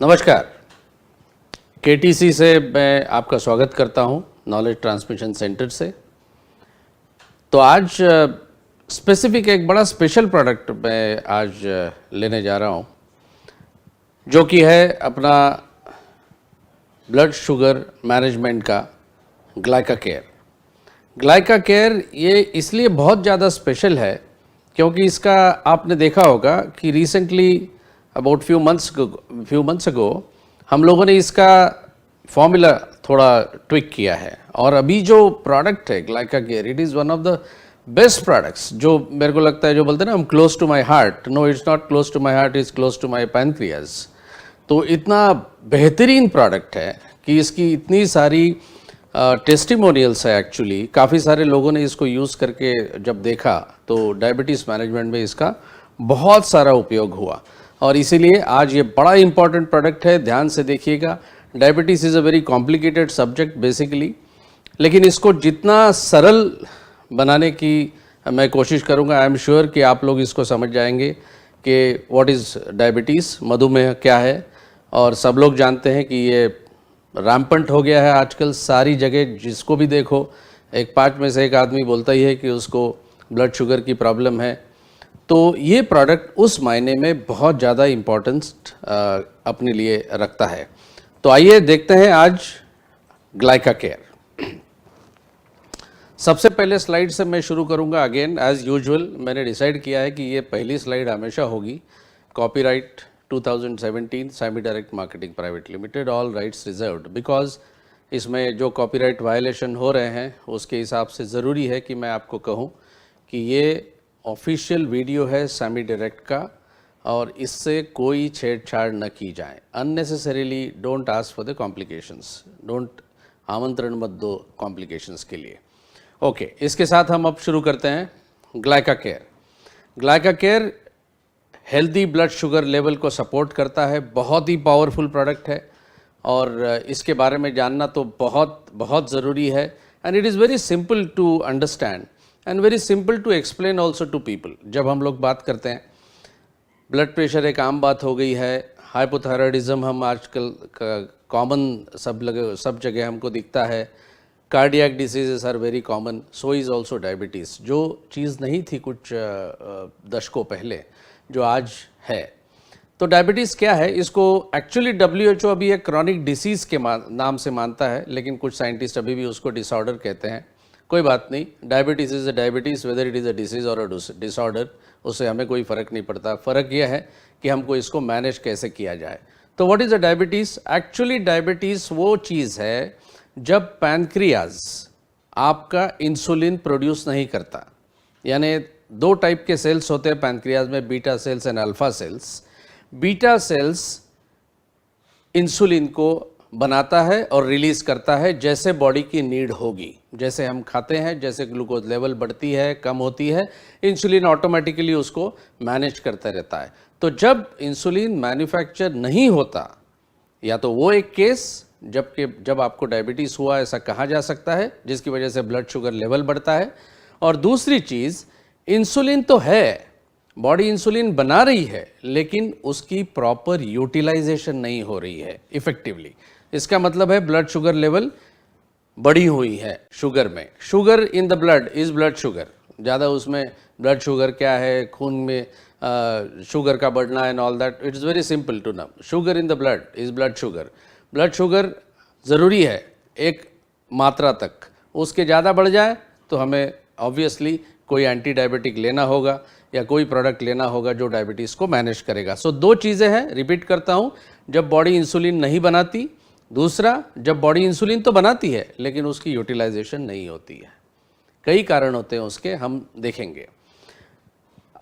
नमस्कार। केटीसी से मैं आपका स्वागत करता हूं, नॉलेज ट्रांसमिशन सेंटर से। तो आज स्पेसिफिक एक बड़ा स्पेशल प्रोडक्ट मैं आज लेने जा रहा हूं, जो कि है अपना ब्लड शुगर मैनेजमेंट का ग्लाइका केयर। ग्लाइका केयर ये इसलिए बहुत ज़्यादा स्पेशल है क्योंकि इसका आपने देखा होगा कि recently about few months ago हम लोगों ने इसका फॉर्मूला थोड़ा ट्विक किया है, और अभी जो प्रोडक्ट है Glyca care, it is one of the best products. जो मेरे को लगता है, जो बोलते हैं ना हम, close to my heart. No, it's not close to my heart, is close to my pancreas. तो इतना बेहतरीन प्रोडक्ट है कि इसकी इतनी सारी टेस्टिमोनियल्स है। एक्चुअली काफ़ी सारे लोगों ने इसको यूज़ करके जब देखा तो डायबिटीज़ मैनेजमेंट में इसका बहुत सारा उपयोग हुआ, और इसीलिए आज ये बड़ा इंपॉर्टेंट प्रोडक्ट है। ध्यान से देखिएगा। Diabetes is a very complicated subject basically, लेकिन इसको जितना सरल बनाने की मैं कोशिश करूँगा, आई एम श्योर कि आप लोग इसको समझ जाएंगे कि व्हाट इज़ डायबिटीज़, मधुमेह क्या है। और सब लोग जानते हैं कि ये रैम्पेंट हो गया है आजकल सारी जगह, जिसको भी देखो एक 5 में से एक आदमी बोलता ही है कि उसको ब्लड शुगर की प्रॉब्लम है। तो ये प्रोडक्ट उस मायने में बहुत ज़्यादा इम्पोर्टेंस अपने लिए रखता है। तो आइए देखते हैं आज ग्लाइका केयर। सबसे पहले स्लाइड से मैं शुरू करूंगा। अगेन एज यूजुअल मैंने डिसाइड किया है कि ये पहली स्लाइड हमेशा होगी। Copyright 2017 semi direct marketing private limited, all rights reserved. Because इसमें जो कॉपीराइट वायलेशन हो रहे हैं उसके हिसाब से ज़रूरी है कि मैं आपको कहूँ कि ये ऑफिशियल वीडियो है सेमी डायरेक्ट का, और इससे कोई छेड़छाड़ न की जाए। Unnecessarily don't ask for the complications, don't आमंत्रण मत दो कॉम्प्लिकेशंस के लिए। ओके, इसके साथ हम अब शुरू करते हैं Glyca care. Glyca care healthy blood sugar level को सपोर्ट करता है। बहुत ही पावरफुल प्रोडक्ट है, और इसके बारे में जानना तो बहुत बहुत ज़रूरी है। And it is very simple to understand and very simple to explain also to people. जब हम लोग बात करते हैं, ब्लड प्रेशर एक आम बात हो गई है। हाइपोथायराइडिज्म हम आजकल कॉमन सब जगह हमको दिखता है। Cardiac diseases are very common, so is also diabetes. जो चीज़ नहीं थी कुछ दशकों पहले, जो आज है। तो डायबिटीज़ क्या है, इसको एक्चुअली WHO अभी एक क्रॉनिक डिसीज़ के नाम से मानता है, लेकिन कुछ साइंटिस्ट अभी भी उसको डिसऑर्डर कहते हैं। कोई बात नहीं, diabetes is a diabetes, whether it is a disease और अ डिसऑर्डर, उससे हमें कोई फ़र्क नहीं पड़ता। फ़र्क यह है कि हमको इसको मैनेज कैसे किया जाए। तो what is a diabetes? Actually diabetes वो चीज़ है जब पैनक्रियाज आपका इंसुलिन प्रोड्यूस नहीं करता। यानी 2 टाइप के सेल्स होते हैं पैनक्रियाज में, beta cells and alpha cells. Beta cells insulin को बनाता है और रिलीज करता है जैसे बॉडी की नीड होगी। जैसे हम खाते हैं, जैसे ग्लूकोज लेवल बढ़ती है, कम होती है, इंसुलिन ऑटोमेटिकली उसको मैनेज करता रहता है। तो जब इंसुलिन मैन्युफैक्चर नहीं होता, या तो वो एक केस जब आपको डायबिटीज़ हुआ ऐसा कहा जा सकता है, जिसकी वजह से ब्लड शुगर लेवल बढ़ता है। और दूसरी चीज़, इंसुलिन तो है, बॉडी इंसुलिन बना रही है, लेकिन उसकी प्रॉपर यूटिलाइजेशन नहीं हो रही है इफेक्टिवली। इसका मतलब है ब्लड शुगर लेवल बढ़ी हुई है शुगर में। Sugar in the blood is blood sugar. ज़्यादा उसमें ब्लड शुगर क्या है, खून में शुगर का बढ़ना and all that, it is very simple to know. Sugar in the blood is blood sugar. Blood sugar ज़रूरी है एक मात्रा तक, उसके ज़्यादा बढ़ जाए तो हमें ऑब्वियसली कोई एंटी डायबिटिक लेना होगा या कोई प्रोडक्ट लेना होगा जो डायबिटीज़ को मैनेज करेगा। सो 2 चीज़ें हैं, रिपीट करता हूँ। जब बॉडी इंसुलिन नहीं बनाती, दूसरा जब बॉडी इंसुलिन तो बनाती है लेकिन उसकी यूटिलाइजेशन नहीं होती है। कई कारण होते हैं उसके, हम देखेंगे।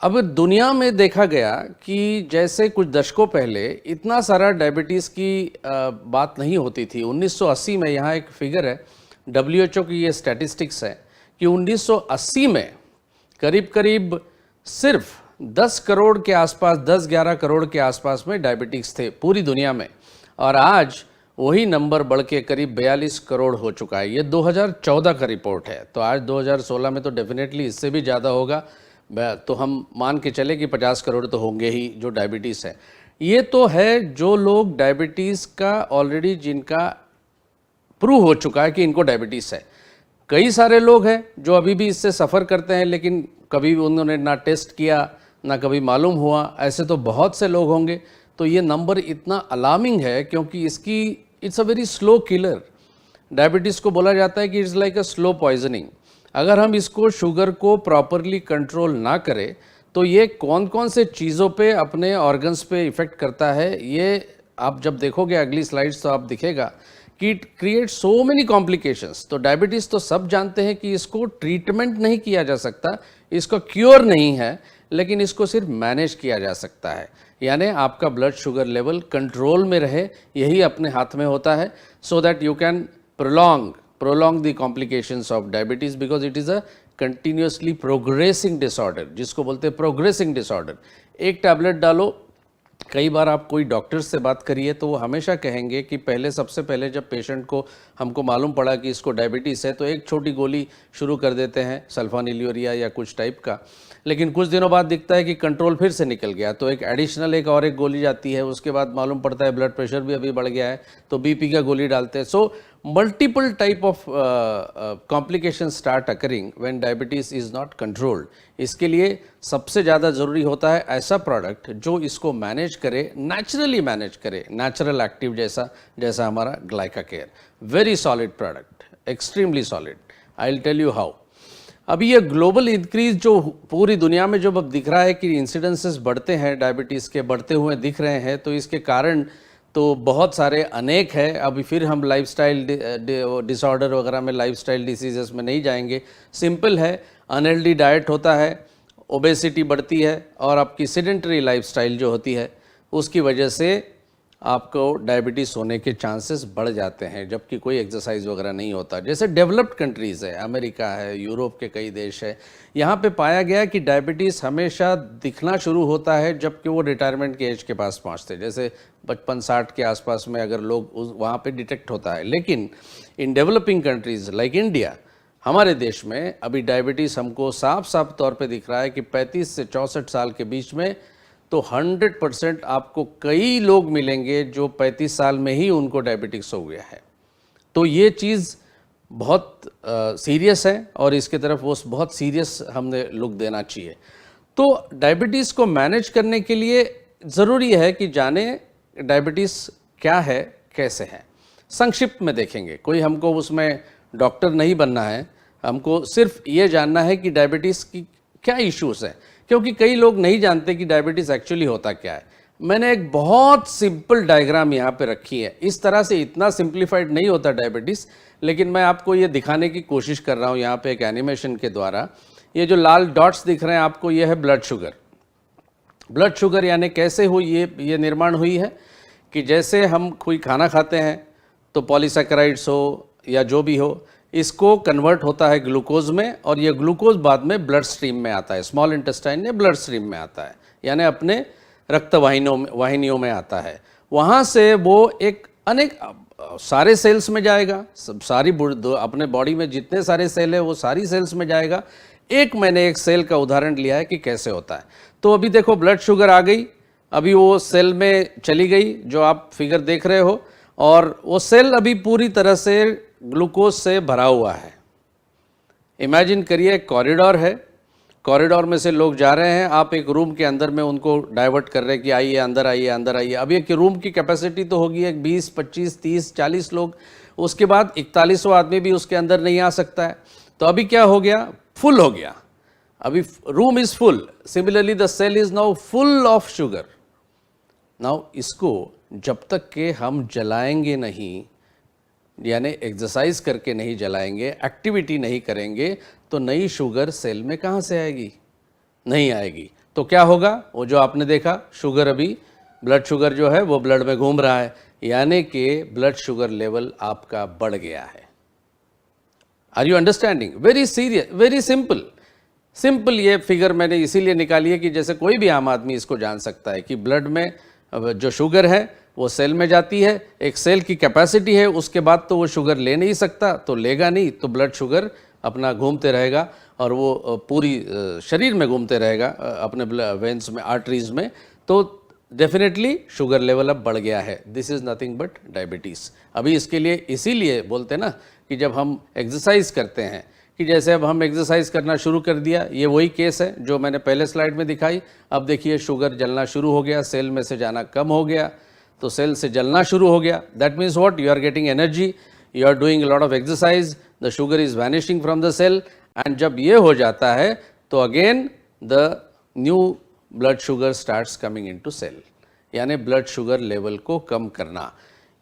अब दुनिया में देखा गया कि जैसे कुछ दशकों पहले इतना सारा डायबिटीज़ की बात नहीं होती थी। 1980 में, यहाँ एक फिगर है, WHO की ये स्टैटिस्टिक्स है कि 1980 में करीब करीब सिर्फ 10 करोड़ के आसपास, 10-11 करोड़ के आसपास में डायबिटिक्स थे पूरी दुनिया में, और आज वही नंबर बढ़ के करीब 42 करोड़ हो चुका है। ये 2014 का रिपोर्ट है, तो आज 2016 में तो डेफिनेटली इससे भी ज़्यादा होगा। तो हम मान के चले कि 50 करोड़ तो होंगे ही जो डायबिटीज़ है। ये तो है जो लोग डायबिटीज़ का ऑलरेडी जिनका प्रूव हो चुका है कि इनको डायबिटीज़ है। कई सारे लोग हैं जो अभी भी इससे सफ़र करते हैं, लेकिन कभी उन्होंने ना टेस्ट किया ना कभी मालूम हुआ, ऐसे तो बहुत से लोग होंगे। तो ये नंबर इतना अलार्मिंग है क्योंकि इसकी it's a very slow killer. Diabetes को बोला जाता है कि it's like a slow poisoning. अगर हम इसको शुगर को प्रॉपरली कंट्रोल ना करें तो ये कौन कौन से चीज़ों पे अपने ऑर्गन्स पे इफ़ेक्ट करता है, ये आप जब देखोगे अगली स्लाइड्स तो आप दिखेगा कि it create so many complications. तो डायबिटीज़ तो सब जानते हैं कि इसको ट्रीटमेंट नहीं किया जा सकता, इसको क्योर नहीं है, लेकिन इसको सिर्फ मैनेज किया जा सकता है। यानी आपका ब्लड शुगर लेवल कंट्रोल में रहे, यही अपने हाथ में होता है, सो that you can prolong the complications of diabetes because it is a continuously progressing disorder, जिसको बोलते हैं progressing disorder। एक टैबलेट डालो, कई बार आप कोई डॉक्टर से बात करिए तो वो हमेशा कहेंगे कि पहले सबसे पहले जब पेशेंट को हमको मालूम पड़ा कि इसको डायबिटीज़ है तो एक छोटी गोली शुरू कर देते हैं, सल्फानिल्यूरिया या कुछ टाइप का, लेकिन कुछ दिनों बाद दिखता है कि कंट्रोल फिर से निकल गया तो एक एडिशनल एक और एक गोली जाती है, उसके बाद मालूम पड़ता है ब्लड प्रेशर भी अभी बढ़ गया है तो बीपी का गोली डालते हैं। So multiple type of complication start occurring when diabetes is not controlled. इसके लिए सबसे ज़्यादा ज़रूरी होता है ऐसा प्रोडक्ट जो इसको मैनेज करे, नेचुरली मैनेज करे, नेचुरल एक्टिव जैसा हमारा Glyca care. Very solid product, extremely solid. I will tell you how. अभी ये ग्लोबल इंक्रीज जो पूरी दुनिया में जब अब दिख रहा है कि इंसिडेंसेस बढ़ते हैं, डायबिटीज़ के बढ़ते हुए दिख रहे हैं, तो इसके कारण तो बहुत सारे अनेक है। अभी फिर हम लाइफस्टाइल डिसऑर्डर वगैरह में, लाइफस्टाइल डिसीजेस में नहीं जाएंगे। सिंपल है, अनहेल्दी डाइट होता है, ओबेसिटी बढ़ती है और आपकी सेडेंटरी लाइफस्टाइल जो होती है उसकी वजह से आपको डायबिटीज़ होने के चांसेस बढ़ जाते हैं, जबकि कोई एक्सरसाइज वगैरह नहीं होता। जैसे डेवलप्ड कंट्रीज़ है, अमेरिका है, यूरोप के कई देश है, यहाँ पे पाया गया कि डायबिटीज़ हमेशा दिखना शुरू होता है जबकि वो रिटायरमेंट के एज के पास पहुँचते, जैसे 55-60 के आसपास में अगर लोग वहाँ पे डिटेक्ट होता है। लेकिन in developing countries like India, हमारे देश में अभी डायबिटीज़ हमको साफ साफ तौर पे दिख रहा है कि 35 से 64 साल के बीच में तो 100% आपको कई लोग मिलेंगे जो 35 साल में ही उनको डायबिटीज़ हो गया है। तो ये चीज़ बहुत सीरियस है और इसके तरफ वो बहुत सीरियस हमने लुक देना चाहिए। तो डायबिटीज़ को मैनेज करने के लिए ज़रूरी है कि जाने डायबिटीज़ क्या है, कैसे है। संक्षिप्त में देखेंगे, कोई हमको उसमें डॉक्टर नहीं बनना है, हमको सिर्फ ये जानना है कि डायबिटीज़ की क्या इश्यूज़ हैं, क्योंकि कई लोग नहीं जानते कि डायबिटीज़ एक्चुअली होता क्या है। मैंने एक बहुत सिंपल डायग्राम यहाँ पे रखी है। इस तरह से इतना सिंप्लीफाइड नहीं होता डायबिटीज़, लेकिन मैं आपको ये दिखाने की कोशिश कर रहा हूँ यहाँ पे एक एनिमेशन के द्वारा। ये जो लाल डॉट्स दिख रहे हैं आपको, ये है ब्लड शुगर। ब्लड शुगर यानी कैसे हुई ये निर्माण हुई है कि जैसे हम कोई खाना खाते हैं तो पॉलीसैकेराइड्स हो या जो भी हो, इसको कन्वर्ट होता है ग्लूकोज में और ये ग्लूकोज बाद में ब्लड स्ट्रीम में आता है, स्मॉल इंटेस्टाइन में ब्लड स्ट्रीम में आता है, यानी अपने रक्त वाहिनियों में आता है। वहाँ से वो एक अनेक सारे सेल्स में जाएगा, सब सारी अपने बॉडी में जितने सारे सेल है वो सारी सेल्स में जाएगा। मैंने एक सेल का उदाहरण लिया है कि कैसे होता है। तो अभी देखो ब्लड शुगर आ गई, अभी वो सेल में चली गई जो आप फिगर देख रहे हो, और वो सेल अभी पूरी तरह से ग्लूकोज से भरा हुआ है। इमेजिन करिए कॉरिडोर है, कॉरिडोर में से लोग जा रहे हैं, आप एक रूम के अंदर में उनको डाइवर्ट कर रहे हैं कि आइए अंदर आइए अंदर आइए। अब एक रूम की कैपेसिटी तो होगी एक 20, 25, 30, 40 लोग, उसके बाद 41वां आदमी भी उसके अंदर नहीं आ सकता है। तो अभी क्या हो गया, फुल हो गया, अभी room is full. Similarly the cell is now full of sugar. Now इसको जब तक के हम जलाएंगे नहीं, यानी एक्सरसाइज करके नहीं जलाएंगे, एक्टिविटी नहीं करेंगे, तो नई शुगर सेल में कहाँ से आएगी, नहीं आएगी। तो क्या होगा, वो जो आपने देखा शुगर, अभी ब्लड शुगर जो है वो ब्लड में घूम रहा है, यानी कि ब्लड शुगर लेवल आपका बढ़ गया है। Are you understanding? Very serious, very simple ये फिगर मैंने इसीलिए निकाली है कि जैसे कोई भी आम आदमी इसको जान सकता है कि ब्लड में जो शुगर है वो सेल में जाती है, एक सेल की कैपेसिटी है, उसके बाद तो वो शुगर ले नहीं सकता, तो लेगा नहीं, तो ब्लड शुगर अपना घूमते रहेगा और वो पूरी शरीर में घूमते रहेगा, अपने वेन्स में, आर्टरीज में। तो डेफिनेटली शुगर लेवल अब बढ़ गया है, this is nothing but diabetes. अभी इसके लिए इसीलिए बोलते हैं ना कि जब हम एक्सरसाइज करते हैं, कि जैसे अब हम एक्सरसाइज करना शुरू कर दिया, ये वही केस है जो मैंने पहले स्लाइड में दिखाई। अब देखिए शुगर जलना शुरू हो गया, सेल में से जाना कम हो गया, तो सेल से जलना शुरू हो गया। That means what, you are getting energy, you are doing lot of exercise, the sugar is vanishing from the cell. And जब ये हो जाता है तो again the new blood sugar starts coming into cell, यानी ब्लड शुगर लेवल को कम करना।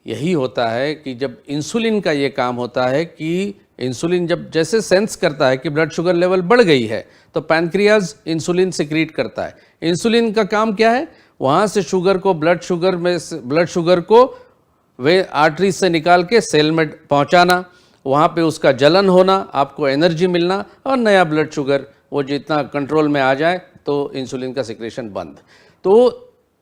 यही होता है कि जब इंसुलिन का ये काम होता है कि इंसुलिन जब जैसे सेंस करता है कि ब्लड शुगर लेवल बढ़ गई है, तो पैनक्रियाज इंसुलिन सिक्रीट करता है। इंसुलिन का काम क्या है, वहाँ से शुगर को ब्लड शुगर को वे आर्टरी से निकाल के सेल में पहुँचाना, वहाँ पे उसका जलन होना, आपको एनर्जी मिलना और नया ब्लड शुगर वो जितना कंट्रोल में आ जाए तो इंसुलिन का सिक्रेशन बंद। तो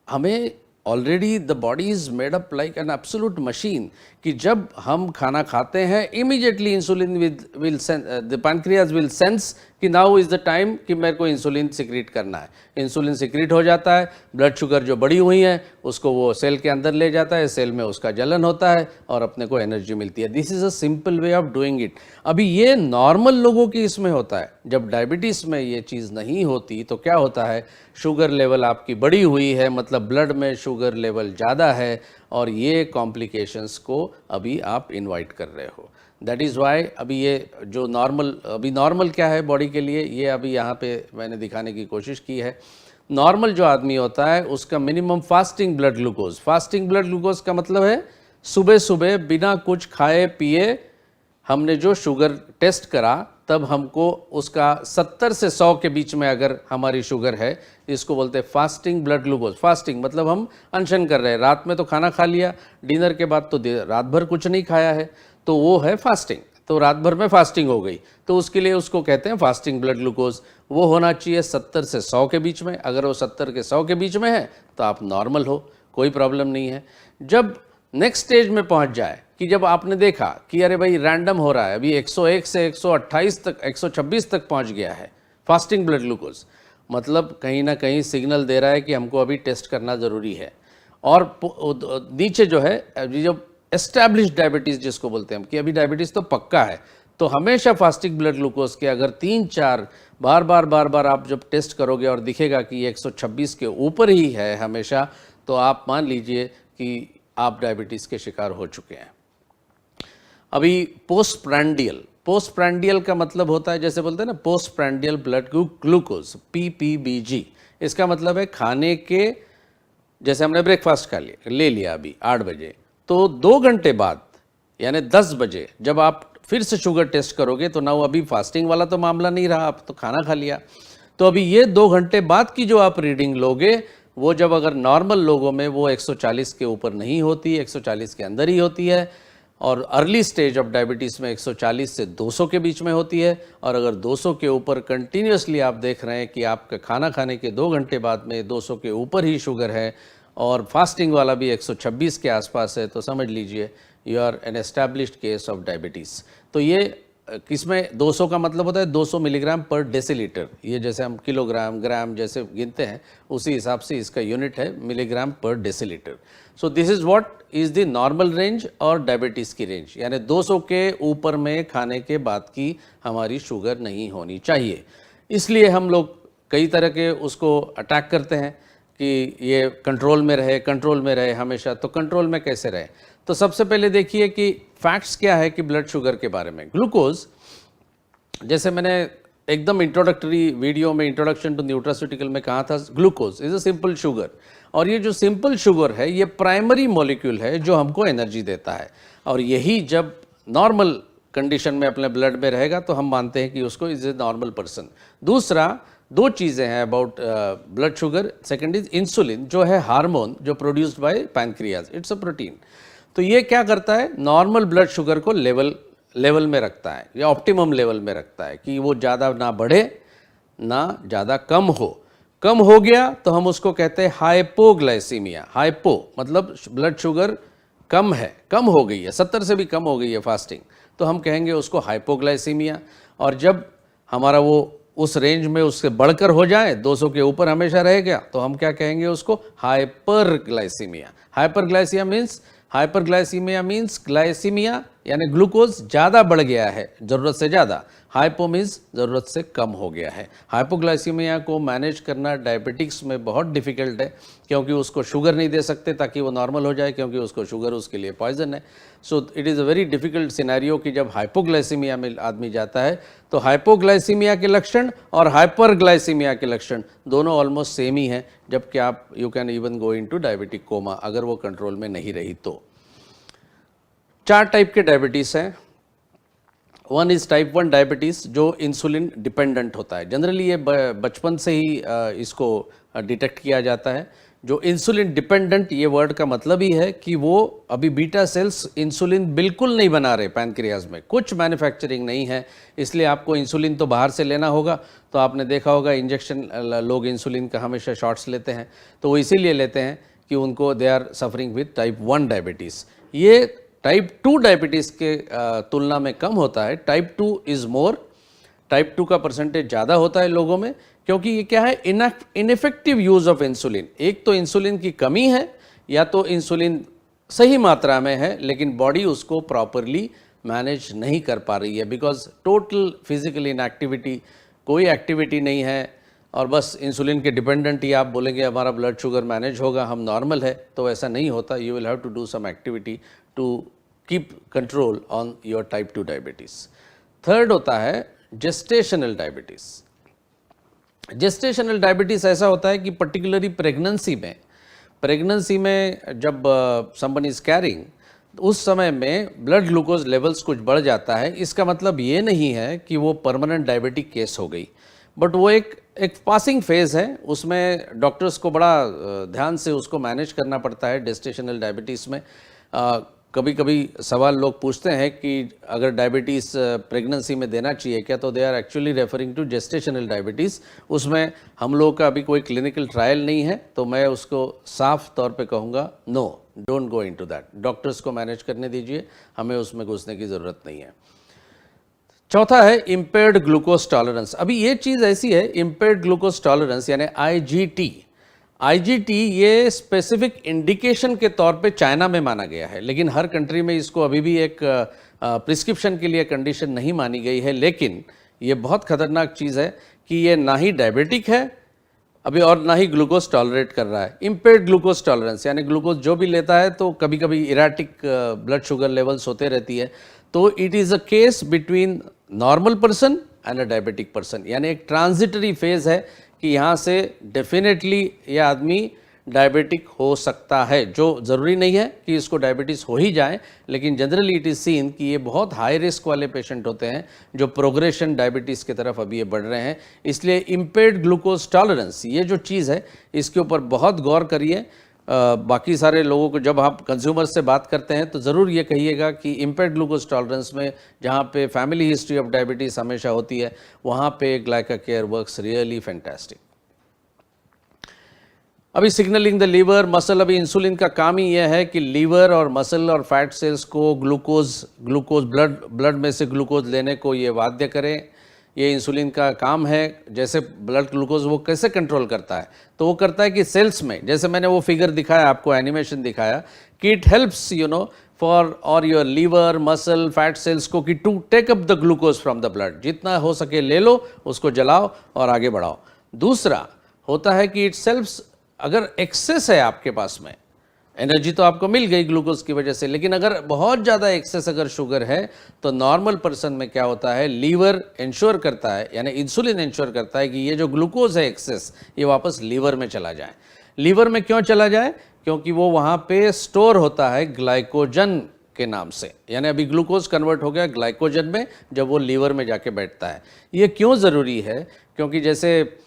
हमें already the body is made up like an absolute machine कि जब हम खाना खाते हैं immediately insulin will the pancreas will sense कि नाउ इज़ द टाइम कि मेरे को इंसुलिन सिक्रीट करना है। इंसुलिन सिक्रीट हो जाता है, ब्लड शुगर जो बढ़ी हुई है उसको वो सेल के अंदर ले जाता है, सेल में उसका जलन होता है और अपने को एनर्जी मिलती है। This is a simple way of doing it. अभी ये नॉर्मल लोगों की इसमें होता है, जब डायबिटीज़ में ये चीज़ नहीं होती तो क्या होता है, शुगर लेवल आपकी बढ़ी हुई है, मतलब ब्लड में शुगर लेवल ज़्यादा है और ये कॉम्प्लिकेशंस को अभी आप इनवाइट कर रहे हो। दैट इज़ वाई अभी ये जो नॉर्मल क्या है बॉडी के लिए, ये अभी यहाँ पे मैंने दिखाने की कोशिश की है। नॉर्मल जो आदमी होता है उसका मिनिमम फास्टिंग ब्लड ग्लूकोज का मतलब है सुबह सुबह बिना कुछ खाए पिए हमने जो शुगर टेस्ट करा तब हमको उसका 70 से 100 के बीच में अगर हमारी शुगर है, इसको बोलते हैं फास्टिंग ब्लड ग्लूकोज। फास्टिंग मतलब हम अनशन कर रहे हैं, रात में तो खाना खा लिया, डिनर के बाद तो रात भर कुछ नहीं खाया है, तो वो है फास्टिंग। तो रात भर में फास्टिंग हो गई, तो उसके लिए उसको कहते हैं फास्टिंग ब्लड ग्लूकोज। वो होना चाहिए 70 से 100 के बीच में। अगर वो 70 के 100 के बीच में है तो आप नॉर्मल हो, कोई प्रॉब्लम नहीं है। जब नेक्स्ट स्टेज में पहुंच जाए कि जब आपने देखा कि अरे भाई रैंडम हो रहा है, अभी 101 से 128 तक 126 तक पहुंच गया है फास्टिंग ब्लड ग्लूकोज, मतलब कहीं ना कहीं सिग्नल दे रहा है कि हमको अभी टेस्ट करना ज़रूरी है। और नीचे जो है जब एस्टैब्लिश्ड डायबिटीज़ जिसको बोलते हैं हम, कि अभी डायबिटीज़ तो पक्का है, तो हमेशा फास्टिंग ब्लड ग्लूकोज के अगर 3-4 बार आप जब टेस्ट करोगे और दिखेगा कि 126 के ऊपर ही है हमेशा, तो आप मान लीजिए कि आप डायबिटीज़ के शिकार हो चुके हैं। अभी पोस्टप्रांडियल का मतलब होता है, जैसे बोलते हैं ना पोस्टप्रांडियल ब्लड ग्लूकोज, PPBG। इसका मतलब है खाने के, जैसे हमने ब्रेकफास्ट ले लिया अभी 8 बजे, तो 2 घंटे बाद यानी 10 बजे जब आप फिर से शुगर टेस्ट करोगे तो ना वो अभी फास्टिंग वाला तो मामला नहीं रहा, आप तो खाना खा लिया। तो अभी ये 2 घंटे बाद की जो आप रीडिंग लोगे, वो जब अगर नॉर्मल लोगों में वो 140 के ऊपर नहीं होती, 140 के अंदर ही होती है, और अर्ली स्टेज ऑफ डायबिटीज़ में 140 से 200 के बीच में होती है। और अगर 200 के ऊपर कंटिन्यूसली आप देख रहे हैं कि आपका खाना खाने के 2 घंटे बाद में 200 के ऊपर ही शुगर है और फास्टिंग वाला भी 126 के आसपास है, तो समझ लीजिए you are an established case of diabetes. तो ये किसमें 200 का मतलब होता है 200 मिलीग्राम पर डेसीलीटर, ये जैसे हम किलोग्राम ग्राम जैसे गिनते हैं उसी हिसाब से इसका यूनिट है मिलीग्राम पर decilitre. So this is what is the normal range और डायबिटीज़ की रेंज, यानी 200 के ऊपर में खाने के बाद की हमारी शुगर नहीं होनी चाहिए। इसलिए हम लोग कई तरह के उसको अटैक करते हैं कि ये कंट्रोल में रहे हमेशा। तो कंट्रोल में कैसे रहे, तो सबसे पहले देखिए कि फैक्ट्स क्या है कि ब्लड शुगर के बारे में। ग्लूकोज, जैसे मैंने एकदम इंट्रोडक्टरी वीडियो में इंट्रोडक्शन टू न्यूट्रास्यूटिकल में कहा था, glucose is a simple sugar. और ये जो सिंपल शुगर है ये प्राइमरी मॉलिक्यूल है जो हमको एनर्जी देता है, और यही जब नॉर्मल कंडीशन में अपने ब्लड में रहेगा तो हम मानते हैं कि उसको इज ए नॉर्मल पर्सन। दूसरा, 2 चीज़ें हैं about blood sugar. Second is insulin, जो है हार्मोन जो produced by pancreas, it's a protein. तो ये क्या करता है, नॉर्मल ब्लड शुगर को लेवल में रखता है या ऑप्टिमम लेवल में रखता है कि वो ज़्यादा ना बढ़े ना ज़्यादा कम हो गया तो हम उसको कहते हैं हाइपोग्लाइसीमिया। हाइपो मतलब ब्लड शुगर कम हो गई है, 70 से भी कम हो गई है फास्टिंग, तो हम कहेंगे उसको हाइपोग्लाइसीमिया। और जब हमारा वो उस रेंज में उससे बढ़कर हो जाए, 200 के ऊपर हमेशा रह गया, तो हम क्या कहेंगे उसको, हाइपरग्लाइसीमिया। हाइपरग्लाइसीमिया मीन्स ग्लाइसीमिया यानी ग्लूकोज ज़्यादा बढ़ गया है ज़रूरत से ज़्यादा, हाइपो मीन्स ज़रूरत से कम हो गया है। हाइपोग्लाइसीमिया को मैनेज करना डायबिटिक्स में बहुत डिफ़िकल्ट है, क्योंकि उसको शुगर नहीं दे सकते ताकि वो नॉर्मल हो जाए, क्योंकि उसको शुगर उसके लिए पॉइजन है। So it is a very difficult scenario कि जब हाइपोग्लाइसीमिया में आदमी जाता है तो हाइपोग्लाइसीमिया के लक्षण और हाइपरग्लाइसीमिया के लक्षण दोनों ऑलमोस्ट सेम ही हैं, जबकि आप you can even go into diabetic coma अगर वो कंट्रोल में नहीं रही तो। 4 टाइप के डायबिटीज़ हैं। वन इज़ टाइप 1 डायबिटीज़ जो इंसुलिन डिपेंडेंट होता है। जनरली ये बचपन से ही इसको डिटेक्ट किया जाता है। जो इंसुलिन डिपेंडेंट, ये वर्ड का मतलब ही है कि वो अभी बीटा सेल्स इंसुलिन बिल्कुल नहीं बना रहे पैनक्रियाज में, कुछ मैन्युफैक्चरिंग नहीं है, इसलिए आपको इंसुलिन तो बाहर से लेना होगा। तो आपने देखा होगा इंजेक्शन, लोग इंसुलिन का हमेशा शॉट्स लेते हैं, तो वो इसीलिए लेते हैं कि उनको they are suffering with type 1 diabetes. ये टाइप 2 डायबिटीज़ के तुलना में कम होता है। टाइप 2 इज़ मोर, टाइप 2 का परसेंटेज ज़्यादा होता है लोगों में, क्योंकि ये क्या है, इनफेक्टिव यूज़ ऑफ इंसुलिन। एक तो इंसुलिन की कमी है, या तो इंसुलिन सही मात्रा में है लेकिन बॉडी उसको प्रॉपरली मैनेज नहीं कर पा रही है, बिकॉज टोटल फिजिकल इनएक्टिविटी, कोई एक्टिविटी नहीं है और बस इंसुलिन के डिपेंडेंट ही आप बोलेंगे हमारा ब्लड शुगर मैनेज होगा, हम नॉर्मल है, तो ऐसा नहीं होता। You will have to do some activity to keep control on your type 2 diabetes. Third होता है जेस्टेशनल डायबिटीज़। जेस्टेशनल डायबिटीज़ ऐसा होता है कि पर्टिकुलरली प्रेगनेंसी में जब समवन इज़ कैरिंग, उस समय में ब्लड ग्लूकोज लेवल्स कुछ बढ़ जाता है। इसका मतलब ये नहीं है कि वो परमानेंट डायबिटिक केस हो गई, बट वो एक पासिंग फेज़ है। उसमें डॉक्टर्स को बड़ा ध्यान से उसको मैनेज करना पड़ता है। जेस्टेशनल डायबिटीज़ में कभी कभी सवाल लोग पूछते हैं कि अगर डायबिटीज़ प्रेगनेंसी में देना चाहिए क्या, तो they are actually referring to gestational diabetes. उसमें हम लोग का अभी कोई क्लिनिकल ट्रायल नहीं है, तो मैं उसको साफ तौर पे कहूँगा no, don't go into that. Doctors को मैनेज करने दीजिए, हमें उसमें घुसने की ज़रूरत नहीं है। चौथा है इम्पेयर्ड ग्लूकोज टॉलरेंस। अभी ये चीज़ ऐसी है, इम्पेयर्ड ग्लूकोज टॉलरेंस यानी IGT, ये स्पेसिफिक इंडिकेशन के तौर पे चाइना में माना गया है, लेकिन हर कंट्री में इसको अभी भी एक प्रिस्क्रिप्शन के लिए कंडीशन नहीं मानी गई है। लेकिन ये बहुत खतरनाक चीज़ है कि ये ना ही डायबिटिक है अभी और ना ही ग्लूकोज टॉलरेट कर रहा है। इम्पेयर्ड ग्लूकोज टॉलरेंस यानी ग्लूकोज जो भी लेता है तो कभी कभी इराटिक ब्लड शुगर लेवल्स होते रहती है। तो it is a case between normal person and a diabetic person, यानी एक ट्रांजिटरी फेज़ है कि यहाँ से डेफिनेटली ये आदमी डायबिटिक हो सकता है, जो ज़रूरी नहीं है कि इसको डायबिटीज़ हो ही जाए, लेकिन जनरली इट इज़ सीन कि ये बहुत हाई रिस्क वाले पेशेंट होते हैं जो प्रोग्रेशन डायबिटीज़ की तरफ अभी ये बढ़ रहे हैं। इसलिए इम्पेयर्ड ग्लूकोज टॉलरेंस ये जो चीज़ है, इसके ऊपर बहुत गौर करिए। बाकी सारे लोगों को जब आप कंज्यूमर से बात करते हैं तो ज़रूर ये कहिएगा कि इम्पेयर्ड ग्लूकोज टॉलरेंस में जहाँ पे फैमिली हिस्ट्री ऑफ डायबिटीज़ हमेशा होती है, वहाँ पे ग्लाइका केयर वर्क्स रियली फैंटास्टिक। अभी सिग्नलिंग द लीवर मसल, अभी इंसुलिन का काम ही यह है कि लीवर और मसल और फैट सेल्स को ग्लूकोज ब्लड में से ग्लूकोज लेने को ये बाध्य करें। ये इंसुलिन का काम है। जैसे ब्लड ग्लूकोज वो कैसे कंट्रोल करता है, तो वो करता है कि सेल्स में, जैसे मैंने वो फिगर दिखाया आपको, एनिमेशन दिखाया, कि इट हेल्प्स फॉर और your liver muscle fat cells को कि to take up the glucose from the blood, जितना हो सके ले लो, उसको जलाओ और आगे बढ़ाओ। दूसरा होता है कि इट सेल्फ्स, अगर एक्सेस है आपके पास में, एनर्जी तो आपको मिल गई ग्लूकोज की वजह से, लेकिन अगर बहुत ज़्यादा एक्सेस अगर शुगर है तो नॉर्मल पर्सन में क्या होता है, लीवर इंश्योर करता है, यानी इंसुलिन इंश्योर करता है कि ये जो ग्लूकोज है एक्सेस, ये वापस लीवर में चला जाए। लीवर में क्यों चला जाए? क्योंकि वो वहाँ पे स्टोर होता है ग्लाइकोजन के नाम से, यानी अभी ग्लूकोज कन्वर्ट हो गया ग्लाइकोजन में जब वो लीवर में जाके बैठता है। ये क्यों ज़रूरी है? क्योंकि जैसे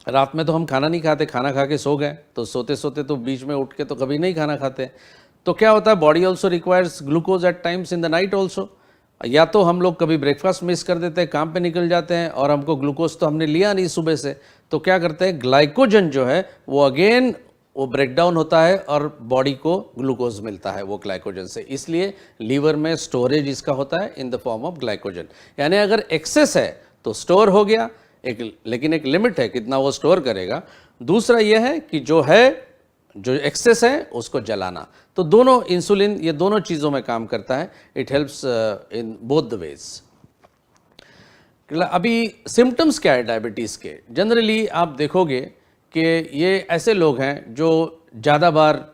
रात में तो हम खाना नहीं खाते, खाना खा के सो गए, तो सोते सोते तो बीच में उठ के तो कभी नहीं खाना खाते, तो क्या होता है, body also requires glucose at times in the night also. या तो हम लोग कभी ब्रेकफास्ट मिस कर देते हैं, काम पे निकल जाते हैं और हमको ग्लूकोज तो हमने लिया नहीं सुबह से, तो क्या करते हैं, ग्लाइकोजन जो है वो अगेन वो ब्रेक डाउन होता है और बॉडी को ग्लूकोज मिलता है वो ग्लाइकोजन से। इसलिए लीवर में स्टोरेज इसका होता है in the form of glycogen, यानी अगर एक्सेस है तो स्टोर हो गया, लेकिन एक लिमिट है कितना वो स्टोर करेगा। दूसरा ये है कि जो एक्सेस है उसको जलाना। तो दोनों इंसुलिन ये दोनों चीज़ों में काम करता है। It helps in both the ways. अभी सिम्टम्स क्या है डायबिटीज़ के? जनरली आप देखोगे कि ये ऐसे लोग हैं जो ज़्यादा बार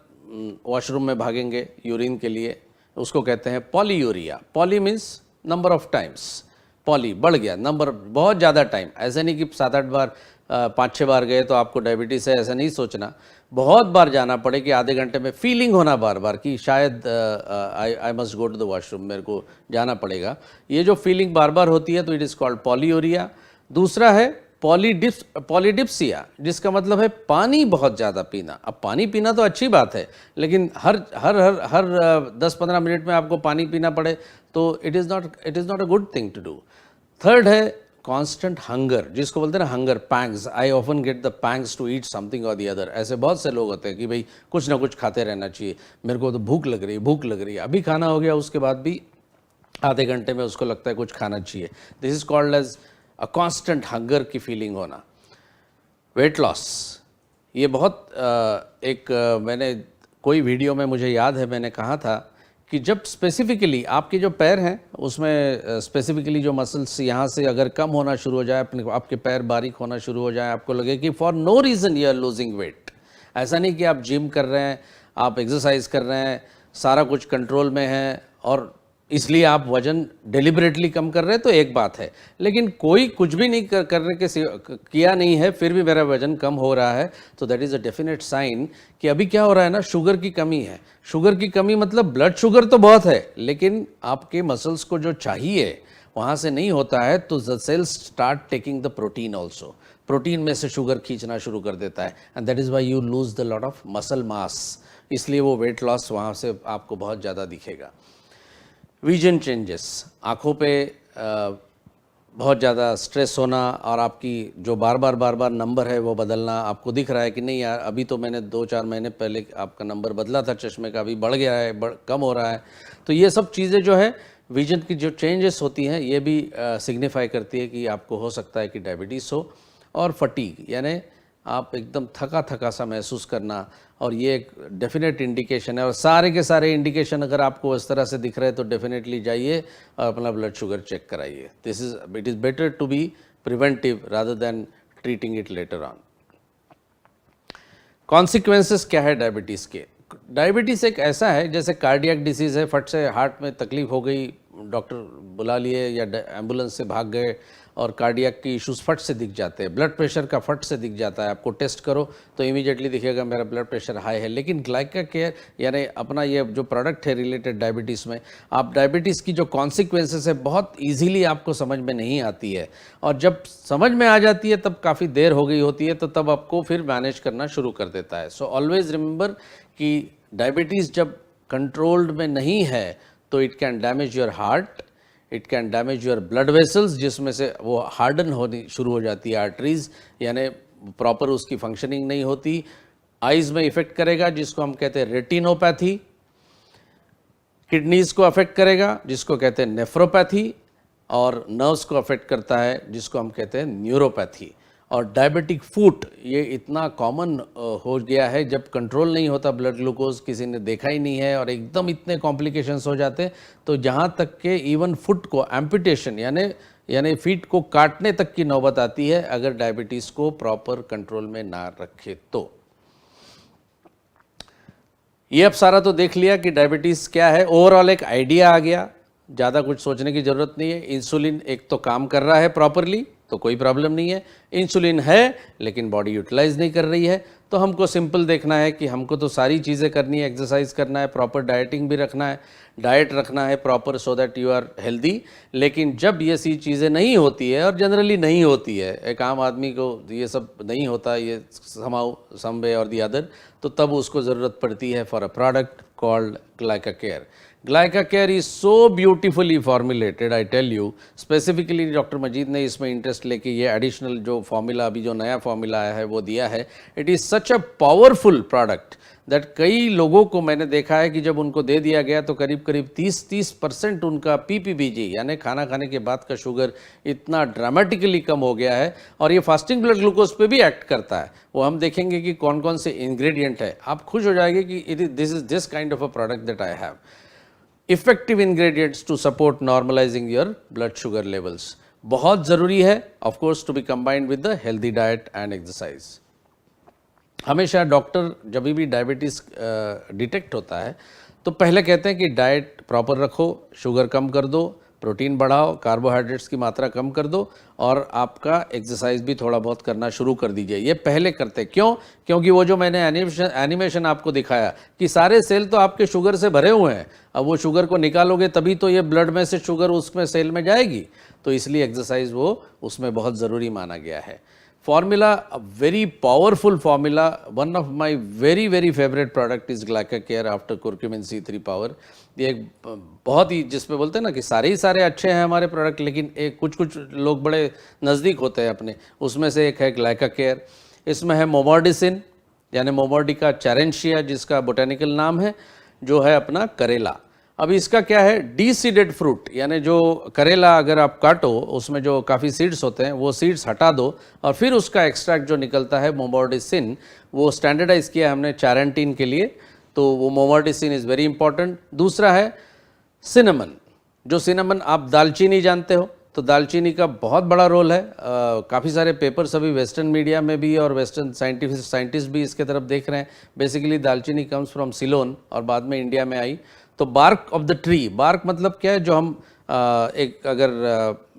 वॉशरूम में भागेंगे यूरिन के लिए, उसको कहते हैं polyuria. Poly means number of times, poly बढ़ गया, नंबर बहुत ज़्यादा टाइम। ऐसे नहीं कि 7-8 बार 5-6 बार गए तो आपको डायबिटीज़ है, ऐसा नहीं सोचना। बहुत बार जाना पड़े कि आधे घंटे में फीलिंग होना बार बार कि शायद I must go to the washroom, मेरे को जाना पड़ेगा। ये जो फीलिंग बार बार होती है तो इट इज़ कॉल्ड पॉलीयूरिया। दूसरा है पॉलीडिप्सिया, जिसका मतलब है पानी बहुत ज़्यादा पीना। अब पानी पीना तो अच्छी बात है, लेकिन हर 10-15 मिनट में आपको पानी पीना पड़े तो it is not a good thing to do. Third है कांस्टेंट हंगर, जिसको बोलते हैं ना hunger pangs. I often get the pangs to eat something और द अदर। ऐसे बहुत से लोग होते हैं कि भाई कुछ ना कुछ खाते रहना चाहिए, मेरे को तो भूख लग रही है, अभी खाना हो गया उसके बाद भी आधे घंटे में उसको लगता है कुछ खाना चाहिए। This is called as a constant hunger की फीलिंग होना। वेट लॉस, ये बहुत मैंने कोई वीडियो में मुझे याद है मैंने कहा था कि जब स्पेसिफिकली आपके जो पैर हैं उसमें स्पेसिफिकली जो मसल्स यहाँ से अगर कम होना शुरू हो जाए, आपके पैर बारीक होना शुरू हो जाए, आपको लगे कि for no reason you are losing weight. ऐसा नहीं कि आप जिम कर रहे हैं, आप एक्सरसाइज कर रहे हैं, सारा कुछ कंट्रोल में है और इसलिए आप वजन डेलिबरेटली कम कर रहे हैं तो एक बात है, लेकिन कोई कुछ भी नहीं करने के किया नहीं है फिर भी मेरा वजन कम हो रहा है, तो that is a definite sign कि अभी क्या हो रहा है ना, शुगर की कमी है। शुगर की कमी मतलब ब्लड शुगर तो बहुत है, लेकिन आपके मसल्स को जो चाहिए वहाँ से नहीं होता है, तो the cells start taking the protein also. Protein में से शुगर खींचना शुरू कर देता है and that is why you lose the lot of muscle mass. इसलिए वो वेट लॉस वहाँ से आपको बहुत ज़्यादा दिखेगा। विजन चेंजेस, आँखों पे बहुत ज़्यादा स्ट्रेस होना और आपकी जो बार बार नंबर है वो बदलना। आपको दिख रहा है कि नहीं यार अभी तो मैंने 2-4 महीने पहले आपका नंबर बदला था चश्मे का, अभी बढ़ गया है, कम हो रहा है। तो ये सब चीज़ें जो है विजन की जो चेंजेस होती हैं ये भी सिग्निफाई करती है कि आपको हो सकता है कि डायबिटीज़ हो। और फटीग, यानी आप एकदम थका सा महसूस करना, और ये एक डेफिनेट इंडिकेशन है। और सारे के सारे इंडिकेशन अगर आपको इस तरह से दिख रहे हैं तो डेफिनेटली जाइए और अपना ब्लड शुगर चेक कराइए। It is better to be preventive rather than treating it later on. Consequences क्या है डायबिटीज़ के? डायबिटीज़ एक ऐसा है जैसे कार्डियक डिसीज़ है, फट से हार्ट में तकलीफ हो गई, डॉक्टर बुला लिए या एम्बुलेंस से भाग गए और कार्डियक की इश्यूज फट से दिख जाते हैं। ब्लड प्रेशर का फट से दिख जाता है, आपको टेस्ट करो तो इमीडिएटली दिखेगा मेरा ब्लड प्रेशर हाई है। लेकिन ग्लाइका केयर यानी अपना ये जो प्रोडक्ट है रिलेटेड डायबिटीज़ में, आप डायबिटीज़ की जो कॉन्सिक्वेंसेस है बहुत ईजिली आपको समझ में नहीं आती है, और जब समझ में आ जाती है तब काफ़ी देर हो गई होती है, तो तब आपको फिर मैनेज करना शुरू कर देता है। सो ऑलवेज रिमेंबर कि डायबिटीज़ जब कंट्रोल्ड में नहीं है तो it can damage your heart, it can damage your blood vessels, जिसमें से वो हार्डन होनी शुरू हो जाती है आर्टरीज, यानी प्रॉपर उसकी फंक्शनिंग नहीं होती। आइज़ में इफेक्ट करेगा जिसको हम कहते हैं रेटिनोपैथी, किडनीज को अफेक्ट करेगा जिसको कहते हैं नेफ्रोपैथी, और नर्व्स को अफेक्ट करता है जिसको हम कहते हैं न्यूरोपैथी। और डायबिटिक फूट ये इतना कॉमन हो गया है, जब कंट्रोल नहीं होता ब्लड ग्लूकोज, किसी ने देखा ही नहीं है और एकदम इतने कॉम्प्लिकेशंस हो जाते हैं, तो जहाँ तक के इवन फुट को एम्पुटेशन यानी फीट को काटने तक की नौबत आती है अगर डायबिटीज़ को प्रॉपर कंट्रोल में ना रखे तो। ये अब सारा तो देख लिया कि डायबिटीज़ क्या है, ओवरऑल एक आइडिया आ गया, ज़्यादा कुछ सोचने की ज़रूरत नहीं है। इंसुलिन एक तो काम कर रहा है प्रॉपरली तो कोई प्रॉब्लम नहीं है, इंसुलिन है लेकिन बॉडी यूटिलाइज नहीं कर रही है, तो हमको सिंपल देखना है कि हमको तो सारी चीज़ें करनी है, एक्सरसाइज करना है, प्रॉपर डाइटिंग भी रखना है, डाइट रखना है proper so that you are healthy. लेकिन जब ये सी चीज़ें नहीं होती है, और जनरली नहीं होती है, एक आम आदमी को ये सब नहीं होता, ये सम वे और दी अदर, तो तब उसको ज़रूरत पड़ती है for a product called Glyca care. Glyca Care is so beautifully formulated, I tell you. Specifically doctor Majeed ने इसमें इंटरेस्ट लेके ये एडिशनल जो फॉर्मूला, अभी जो नया फॉर्मूला आया है वो दिया है। It is such a powerful product that कई लोगों को मैंने देखा है कि जब उनको दे दिया गया तो करीब करीब 30% उनका पीपीबीजी यानी खाना खाने के बाद का शुगर इतना ड्रामेटिकली कम हो गया है। और ये फास्टिंग ब्लड ग्लूकोज पे भी एक्ट करता है। वो हम देखेंगे कि कौन कौन से इंग्रेडिएंट है, आप खुश हो जाएंगे कि this is this kind of a product that I have. Effective ingredients to support normalizing your blood sugar levels बहुत ज़रूरी है, of course to be combined with the healthy diet and exercise. हमेशा डॉक्टर जब भी diabetes detect होता है तो पहले कहते हैं कि डाइट प्रॉपर रखो, शुगर कम कर दो, प्रोटीन बढ़ाओ, कार्बोहाइड्रेट्स की मात्रा कम कर दो और आपका एक्सरसाइज भी थोड़ा बहुत करना शुरू कर दीजिए। ये पहले करते क्यों? क्योंकि वो जो मैंने एनिमेशन आपको दिखाया कि सारे सेल तो आपके शुगर से भरे हुए हैं, अब वो शुगर को निकालोगे तभी तो ये ब्लड में से शुगर उसमें सेल में जाएगी, तो इसलिए एक्सरसाइज वो उसमें बहुत ज़रूरी माना गया है। Formula, a very powerful formula. One of my very favorite product is GlycaCare after curcumin C3 power. ये एक बहुत ही जिसमें बोलते हैं ना कि सारे ही सारे अच्छे हैं हमारे प्रोडक्ट, लेकिन एक कुछ लोग बड़े नज़दीक होते हैं अपने, उसमें से एक है GlycaCare। इसमें है मोमोर्डिसिन यानी मोमोर्डिका चैरेंशिया जिसका बोटेनिकल नाम है, जो है अपना करेला। अब इसका क्या है, डीसीडेड फ्रूट यानी जो करेला अगर आप काटो उसमें जो काफ़ी सीड्स होते हैं वो सीड्स हटा दो और फिर उसका एक्सट्रैक्ट जो निकलता है मोमोर्डिसिन, वो स्टैंडर्डाइज किया हमने चारेंटीन के लिए, तो वो मोमोर्डिसिन इज़ वेरी इंपॉर्टेंट। दूसरा है सिनेमन, जो सिनेमन आप दालचीनी जानते हो, तो दालचीनी का बहुत बड़ा रोल है। काफ़ी सारे पेपर्स अभी वेस्टर्न मीडिया में भी और वेस्टर्न साइंटिस्ट भी इसके तरफ देख रहे हैं। बेसिकली दालचीनी कम्स फ्रॉम सिलोन और बाद में इंडिया में आई। तो bark of the tree, bark मतलब क्या है, जो हम एक अगर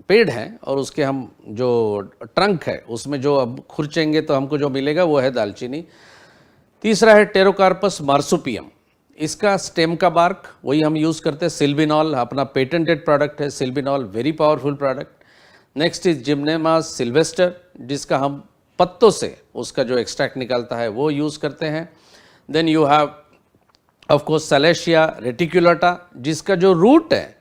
पेड़ है और उसके हम जो ट्रंक है उसमें जो अब खुरचेंगे तो हमको जो मिलेगा वो है दालचीनी। तीसरा है टेरोकार्पस मार्सुपियम, इसका स्टेम का बार्क वही हम यूज़ करते हैं। सिल्बिनॉल अपना पेटेंटेड प्रोडक्ट है, Silbinol very powerful product. Next is Gymnema sylvestre, जिसका हम पत्तों से उसका जो एक्सट्रैक्ट निकलता है वो यूज़ करते हैं। Then you have of course Salacia reticulata, जिसका जो रूट है,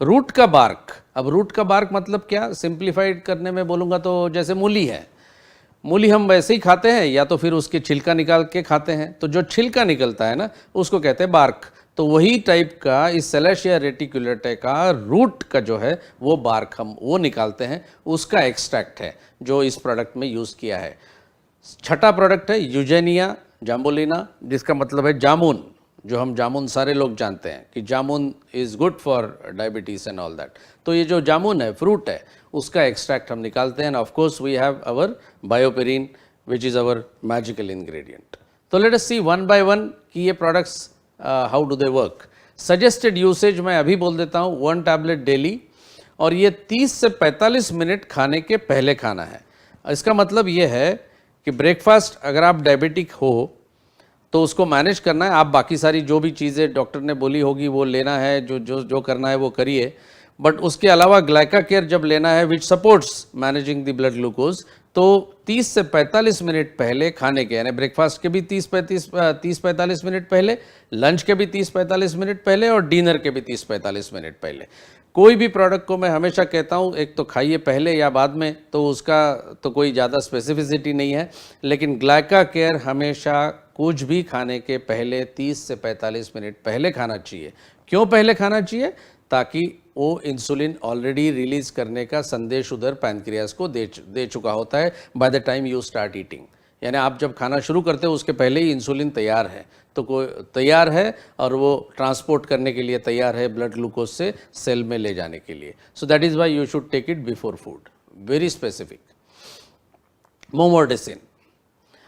रूट का बार्क। अब रूट का बार्क मतलब क्या, सिंप्लीफाइड करने में बोलूँगा तो जैसे मूली है, मूली हम वैसे ही खाते हैं या तो फिर उसके छिलका निकाल के खाते हैं, तो जो छिलका निकलता है ना उसको कहते हैं बार्क। तो वही टाइप का इस सलेशिया रेटिकुलेटा का रूट का जो है वो बार्क हम वो निकालते हैं, उसका एक्सट्रैक्ट है जो इस प्रोडक्ट में यूज़ किया है। छठा प्रोडक्ट है यूजेनिया जाम्बुलिना, जिसका मतलब है जामुन, जो हम जामुन सारे लोग जानते हैं कि jamun is good for diabetes and all that. तो ये जो जामुन है, फ्रूट है, उसका एक्सट्रैक्ट हम निकालते हैं। Of course we have our Bioperine which is our magical ingredient. तो let us see one by one कि ये products how do they work. Suggested usage मैं अभी बोल देता हूँ, 1 टैबलेट डेली, और ये 30 से 45 मिनट खाने के पहले खाना है। इसका मतलब ये है कि ब्रेकफास्ट अगर आप डायबिटिक हो तो उसको मैनेज करना है, आप बाकी सारी जो भी चीज़ें डॉक्टर ने बोली होगी वो लेना है, जो करना है वो करिए, बट उसके अलावा ग्लाइकाकेयर जब लेना है which supports managing the blood glucose, तो 30 से 45 मिनट पहले खाने के, यानी ब्रेकफास्ट के भी 30-45 मिनट पहले, लंच के भी 30-45 मिनट पहले और डिनर के भी 30-45 मिनट पहले। कोई भी प्रोडक्ट को मैं हमेशा कहता हूँ एक तो खाइए पहले या बाद में, तो उसका तो कोई ज़्यादा स्पेसिफिसिटी नहीं है, लेकिन ग्लाइकाकेयर हमेशा कुछ भी खाने के पहले 30 से 45 मिनट पहले खाना चाहिए। क्यों पहले खाना चाहिए? ताकि वो इंसुलिन ऑलरेडी रिलीज करने का संदेश उधर पैनक्रियास को दे चुका होता है by the time you start eating. यानी आप जब खाना शुरू करते हो उसके पहले ही इंसुलिन तैयार है, तो कोई तैयार है और वो ट्रांसपोर्ट करने के लिए तैयार है ब्लड ग्लूकोज से सेल में ले जाने के लिए। So that is why you should take it before food. Very specific. Momordicin,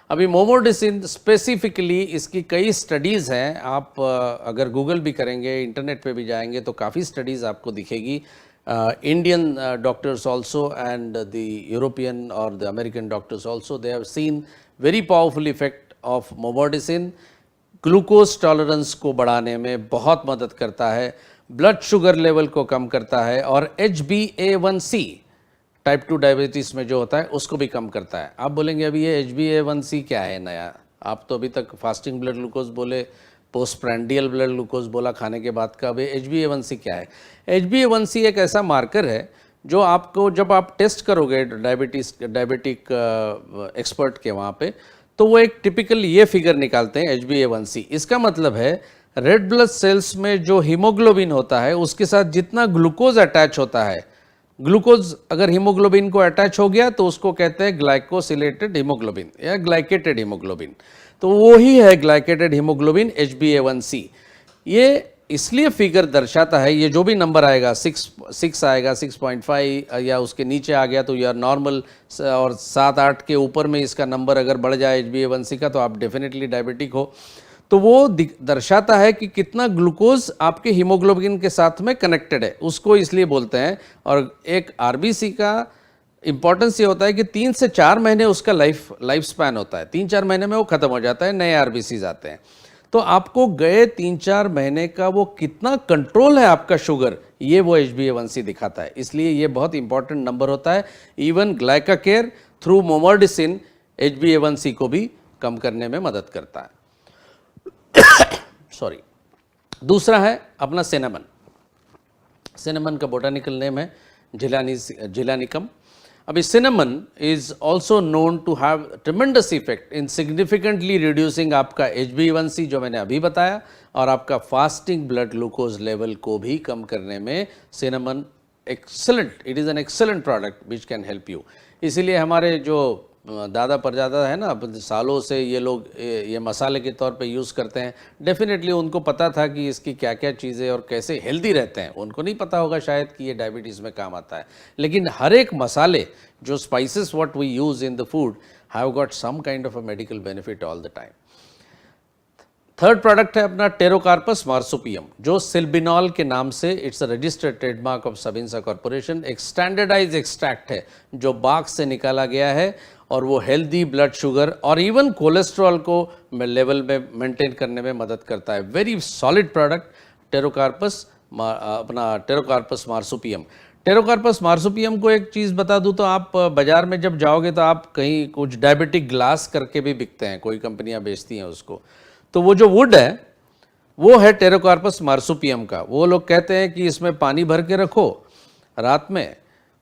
अभी मोमोर्डिसिन स्पेसिफिकली इसकी कई स्टडीज़ हैं, आप अगर गूगल भी करेंगे, इंटरनेट पे भी जाएंगे तो काफ़ी स्टडीज़ आपको दिखेगी। Indian doctors also and the European और the American doctors also, they have seen very powerful effect of momordicin. Glucose tolerance को बढ़ाने में बहुत मदद करता है, ब्लड शुगर लेवल को कम करता है और HbA1c टाइप 2 डायबिटीज़ में जो होता है उसको भी कम करता है। आप बोलेंगे अभी ये HbA1c क्या है नया, आप तो अभी तक फास्टिंग ब्लड ग्लूकोज बोले, पोस्टप्रांडियल ब्लड ग्लूकोज बोला खाने के बाद का, अभी HbA1c क्या है? HbA1c एक ऐसा मार्कर है जो आपको जब आप टेस्ट करोगे डायबिटिक एक्सपर्ट के वहाँ पे, तो वो एक टिपिकल ये फिगर निकालते हैं HbA1c। इसका मतलब है रेड ब्लड सेल्स में जो हीमोग्लोबिन होता है उसके साथ जितना ग्लूकोज अटैच होता है, ग्लूकोज अगर हीमोग्लोबिन को अटैच हो गया तो उसको कहते हैं ग्लाइकोसिलेटेड हीमोग्लोबिन या ग्लाइकेटेड हीमोग्लोबिन। तो वो ही है ग्लाइकेटेड हीमोग्लोबिन HbA1c। ये इसलिए फिगर दर्शाता है, ये जो भी नंबर आएगा 6 आएगा, 6.5 या उसके नीचे आ गया तो यार नॉर्मल, और 7-8 के ऊपर में इसका नंबर अगर बढ़ जाए HbA1c का तो आप डेफिनेटली डायबिटिक हो। तो वो दर्शाता है कि कितना ग्लूकोज आपके हीमोग्लोबिन के साथ में कनेक्टेड है, उसको इसलिए बोलते हैं। और एक आरबीसी का इंपॉर्टेंस ये होता है कि 3 से 4 महीने उसका लाइफ स्पैन होता है, 3-4 महीने में वो खत्म हो जाता है, नए आरबीसीज आते हैं। तो आपको गए 3-4 महीने का वो कितना कंट्रोल है आपका शुगर, ये वो HbA1c दिखाता है। इसलिए ये बहुत इंपॉर्टेंट नंबर होता है। इवन ग्लाइकाकेयर थ्रू मोमोर्डिसिन HbA1c को भी कम करने में मदद करता है। सॉरी। दूसरा है अपना सिनेमन। सिनेमन का बोटानिकल नेम है जिलानिकम। अभी cinnamon is also known to have tremendous effect in significantly reducing आपका HbA1c जो मैंने अभी बताया, और आपका फास्टिंग ब्लड ग्लूकोज लेवल को भी कम करने में cinnamon excellent, it is an excellent product which can help you. इसीलिए हमारे जो दादा परदादा है ना, सालों से ये लोग ये मसाले के तौर पे यूज़ करते हैं। डेफिनेटली उनको पता था कि इसकी क्या क्या चीज़ें और कैसे हेल्दी रहते हैं। उनको नहीं पता होगा शायद कि ये डायबिटीज़ में काम आता है, लेकिन हर एक मसाले जो spices what we use in the food have got some kind of a medical benefit all the time. Third product है अपना टेरोकार्पस मार्सुपियम, जो सिल्बिनॉल के नाम से, it's a registered trademark of Sabinsa corporation. एक स्टैंडर्डाइज एक्सट्रैक्ट है जो बाग से निकाला गया है, और वो हेल्दी ब्लड शुगर और इवन कोलेस्ट्रॉल को लेवल में मेंटेन करने में मदद करता है। वेरी सॉलिड प्रोडक्ट टेरोकार्पस, अपना टेरोकार्पस मार्सुपियम। टेरोकार्पस मार्सुपियम को एक चीज़ बता दूं तो आप बाज़ार में जब जाओगे तो आप कहीं कुछ डायबिटिक ग्लास करके भी बिकते हैं, कोई कंपनियां बेचती हैं उसको। तो वो जो वुड है वो है टेरोकार्पस मार्सुपियम का। वो लोग कहते हैं कि इसमें पानी भर के रखो रात में,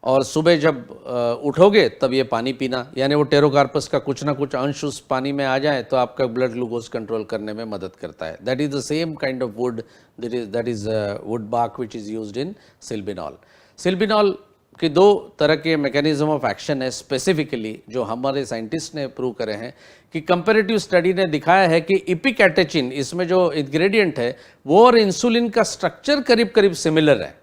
और सुबह जब उठोगे तब ये पानी पीना, यानी वो टेरोकार्पस का कुछ ना कुछ अंश उस पानी में आ जाए तो आपका ब्लड ग्लूकोज कंट्रोल करने में मदद करता है। That is the same kind of wood, that is wood bark which is used in Silbinol. Silbinol के 2 तरह के मैकेनिज्म ऑफ एक्शन है स्पेसिफिकली, जो हमारे साइंटिस्ट ने प्रूव करे हैं। कि कंपैरेटिव स्टडी ने दिखाया है कि इपिकैटेचिन, इसमें जो इंग्रेडिएंट है वो और इंसुलिन का स्ट्रक्चर करीब करीब सिमिलर है।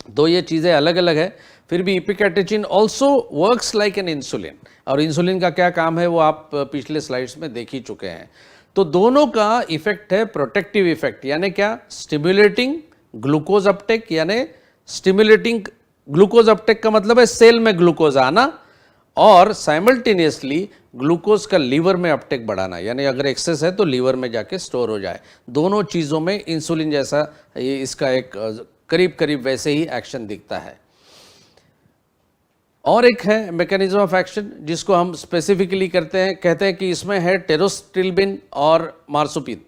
दो ये चीज़ें अलग अलग है, फिर भी epicatechin also works like an insulin. और इंसुलिन का क्या काम है वो आप पिछले स्लाइड्स में देख ही चुके हैं। तो दोनों का इफेक्ट है प्रोटेक्टिव इफेक्ट, यानी क्या, स्टिमुलेटिंग ग्लूकोज अपटेक, यानी स्टिमुलेटिंग ग्लूकोज अपटेक का मतलब है सेल में ग्लूकोज आना, और साइमल्टेनियसली ग्लूकोज का लीवर में अपटेक बढ़ाना, यानी अगर एक्सेस है तो लीवर में जाके स्टोर हो जाए। दोनों चीज़ों में इंसुलिन जैसा ये इसका एक करीब करीब वैसे ही एक्शन दिखता है। और एक है मैकेनिज्म ऑफ एक्शन जिसको हम स्पेसिफिकली कहते हैं कि इसमें है टेरोस्टिल्बिन और मार्सुपिन।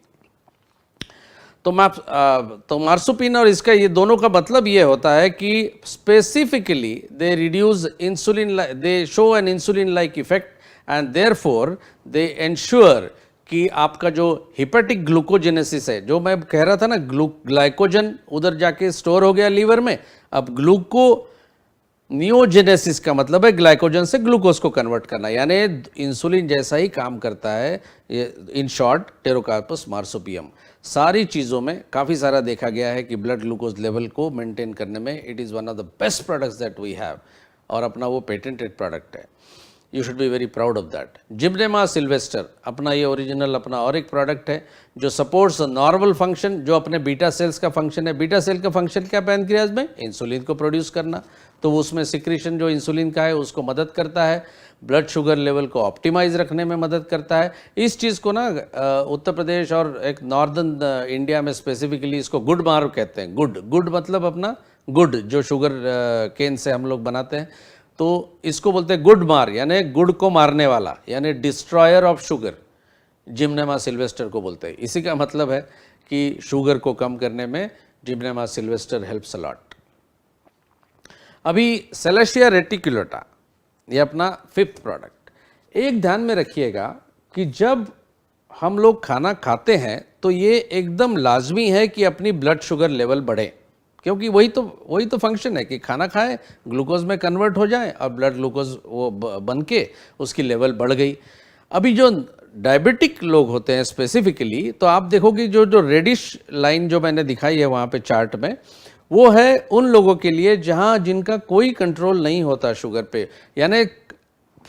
तो मार्सुपिन और इसका ये दोनों का मतलब ये होता है कि specifically they reduce insulin, they show N insulin like effect, and therefore they ensure कि आपका जो हिपेटिक ग्लूकोजेनेसिस है, जो मैं कह रहा था ना, ग्लाइकोजन उधर जाके स्टोर हो गया लीवर में, अब नियोजेनेसिस का मतलब है ग्लाइकोजन से ग्लूकोज को कन्वर्ट करना, यानी इंसुलिन जैसा ही काम करता है ये, इन शॉर्ट टेरोकार्पस मार्सुपियम। सारी चीज़ों में काफ़ी सारा देखा गया है कि ब्लड ग्लूकोज लेवल को मेंटेन करने में it is one of the best products that we have, और अपना वो पेटेंटेड प्रोडक्ट है। You should be very proud of that. Gymnema sylvestre अपना ये ओरिजिनल अपना और एक प्रोडक्ट है जो सपोर्ट्स नॉर्मल फंक्शन, जो अपने बीटा सेल्स का फंक्शन है। बीटा सेल का फंक्शन क्या पैनक्रियाज में, इंसुलिन को प्रोड्यूस करना, तो उसमें सिक्रीशन जो इंसुलिन का है उसको मदद करता है, ब्लड शुगर लेवल को ऑप्टिमाइज रखने में मदद करता है। इस चीज़ को ना उत्तर प्रदेश और एक नॉर्दर्न इंडिया में स्पेसिफिकली इसको गुड मार्ग कहते हैं। गुड मतलब अपना गुड जो शुगर केन से हम लोग बनाते हैं, तो इसको बोलते हैं गुड मार, यानी गुड़ को मारने वाला, यानी destroyer of sugar, Gymnema Sylvester को बोलते हैं। इसी का मतलब है कि शुगर को कम करने में Gymnema Sylvester helps a lot. अभी सेलेशिया रेटिकुलेटा ये अपना 5th प्रोडक्ट। एक ध्यान में रखिएगा कि जब हम लोग खाना खाते हैं तो ये एकदम लाजमी है कि अपनी ब्लड शुगर लेवल बढ़े, क्योंकि वही तो फंक्शन है कि खाना खाए, ग्लूकोज में कन्वर्ट हो जाए और ब्लड ग्लूकोज वो बन के उसकी लेवल बढ़ गई। अभी जो डायबिटिक लोग होते हैं स्पेसिफिकली, तो आप देखोगे जो जो रेडिश लाइन जो मैंने दिखाई है वहाँ पे चार्ट में, वो है उन लोगों के लिए जहाँ जिनका कोई कंट्रोल नहीं होता शुगर पे, यानी